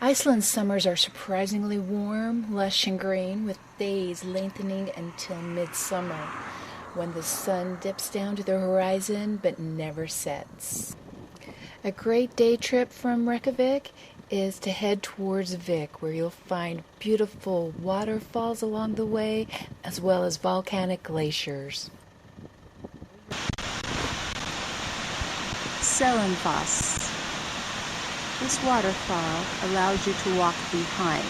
Iceland's summers are surprisingly warm, lush, and green, with days lengthening until midsummer, when the sun dips down to the horizon but never sets. A great day trip from Reykjavik is to head towards Vik, where you'll find beautiful waterfalls along the way, as well as volcanic glaciers. Sellenfoss. This waterfall allows you to walk behind.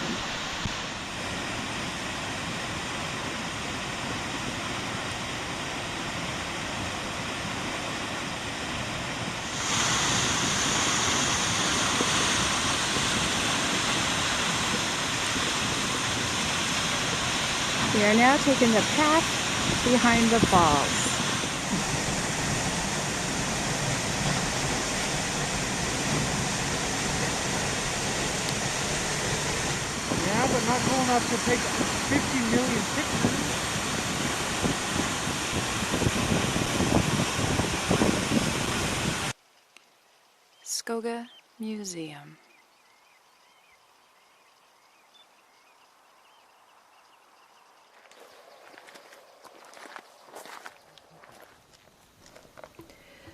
We are now taking the path behind the falls. Yeah, but not cool enough to take 50 million pictures. Skoga Museum.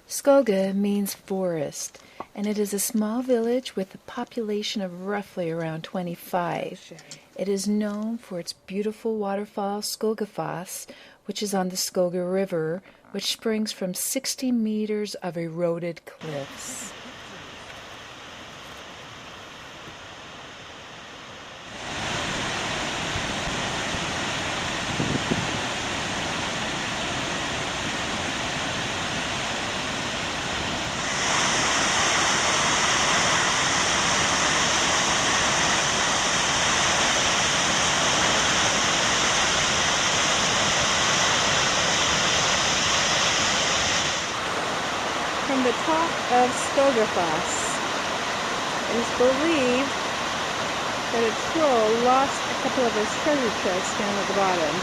Skoga means forest, and it is a small village with a population of roughly around 25. It is known for its beautiful waterfall Skogafoss, which is on the Skoga River, which springs from 60 meters of eroded cliffs. From the top of Skogafoss, it is believed that a troll lost a couple of his treasure chests down at the bottom.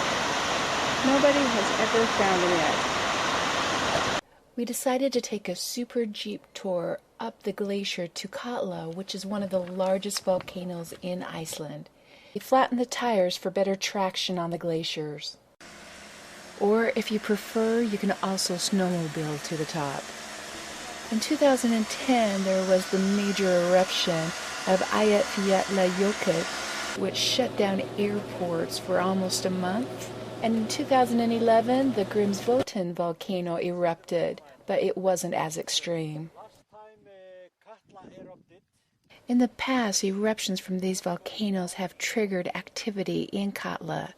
Nobody has ever found them yet. We decided to take a super jeep tour up the glacier to Katla, which is one of the largest volcanoes in Iceland. We flattened the tires for better traction on the glaciers. Or if you prefer, you can also snowmobile to the top. In 2010, there was the major eruption of Eyjafjallajökull, which shut down airports for almost a month. And in 2011, the Grímsvötn volcano erupted, but it wasn't as extreme. In the past, eruptions from these volcanoes have triggered activity in Katla,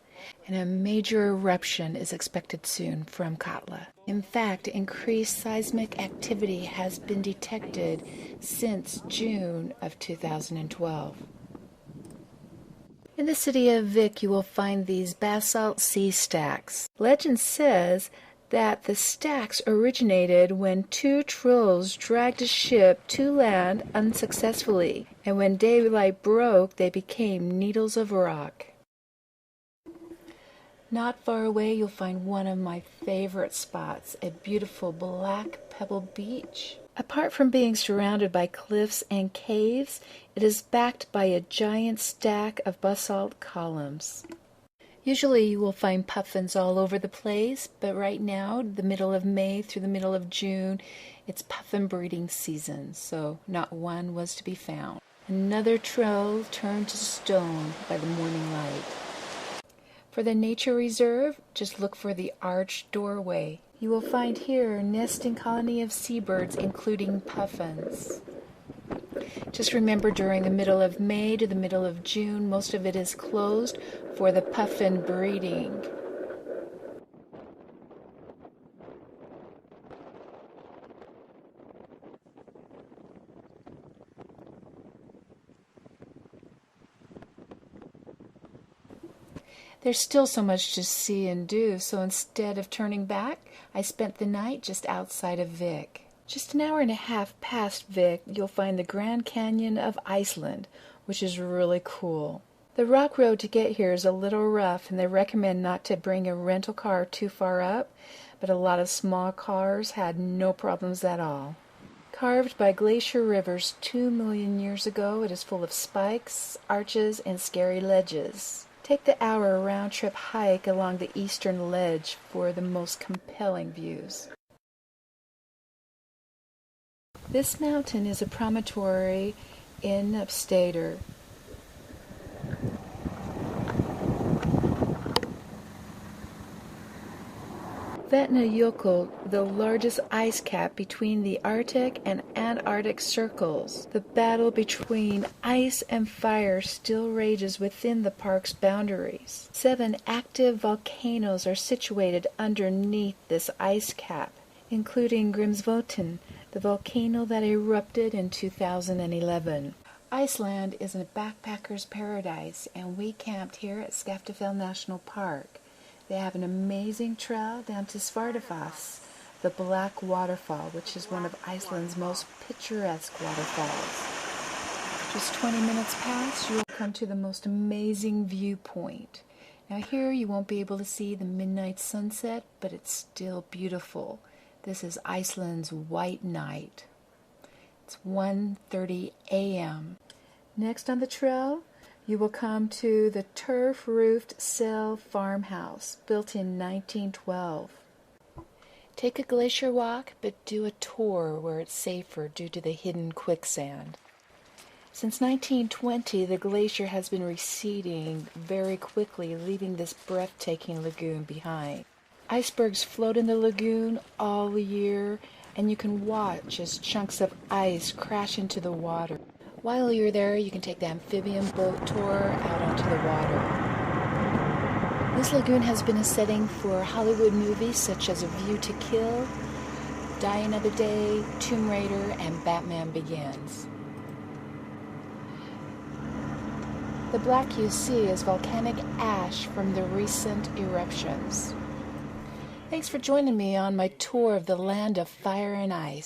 and a major eruption is expected soon from Katla. In fact, increased seismic activity has been detected since June of 2012. In the city of Vik, you will find these basalt sea stacks. Legend says that the stacks originated when two trolls dragged a ship to land unsuccessfully, and when daylight broke, they became needles of rock. Not far away, you'll find one of my favorite spots, a beautiful black pebble beach. Apart from being surrounded by cliffs and caves, it is backed by a giant stack of basalt columns. Usually you will find puffins all over the place, but right now, the middle of May through the middle of June, it's puffin breeding season, so not one was to be found. Another troll turned to stone by the morning light. For the nature reserve, just look for the arched doorway. You will find here a nesting colony of seabirds, including puffins. Just remember, during the middle of May to the middle of June, most of it is closed for the puffin breeding. There's still so much to see and do, so instead of turning back, I spent the night just outside of Vik. Just an hour and a half past Vik, you'll find the Grand Canyon of Iceland, which is really cool. The rock road to get here is a little rough, and they recommend not to bring a rental car too far up, but a lot of small cars had no problems at all. Carved by glacier rivers 2 million years ago, it is full of spikes, arches, and scary ledges. Take the hour round-trip hike along the eastern ledge for the most compelling views. This mountain is a promontory in Upstader. Vatnajökull, the largest ice cap between the Arctic and Antarctic circles. The battle between ice and fire still rages within the park's boundaries. 7 active volcanoes are situated underneath this ice cap, including Grímsvötn, the volcano that erupted in 2011. Iceland is a backpacker's paradise, and we camped here at Skaftafell National Park. They have an amazing trail down to Svartafoss, the Black Waterfall, which is one of Iceland's most picturesque waterfalls. Just 20 minutes past, you will come to the most amazing viewpoint. Now here you won't be able to see the midnight sunset, but it's still beautiful. This is Iceland's white night. It's 1:30 a.m. Next on the trail, you will come to the turf-roofed cell farmhouse, built in 1912. Take a glacier walk, but do a tour where it's safer due to the hidden quicksand. Since 1920, the glacier has been receding very quickly, leaving this breathtaking lagoon behind. Icebergs float in the lagoon all year, and you can watch as chunks of ice crash into the water. While you're there, you can take the amphibian boat tour out onto the water. This lagoon has been a setting for Hollywood movies such as A View to Kill, Die Another Day, Tomb Raider, and Batman Begins. The black you see is volcanic ash from the recent eruptions. Thanks for joining me on my tour of the land of fire and ice.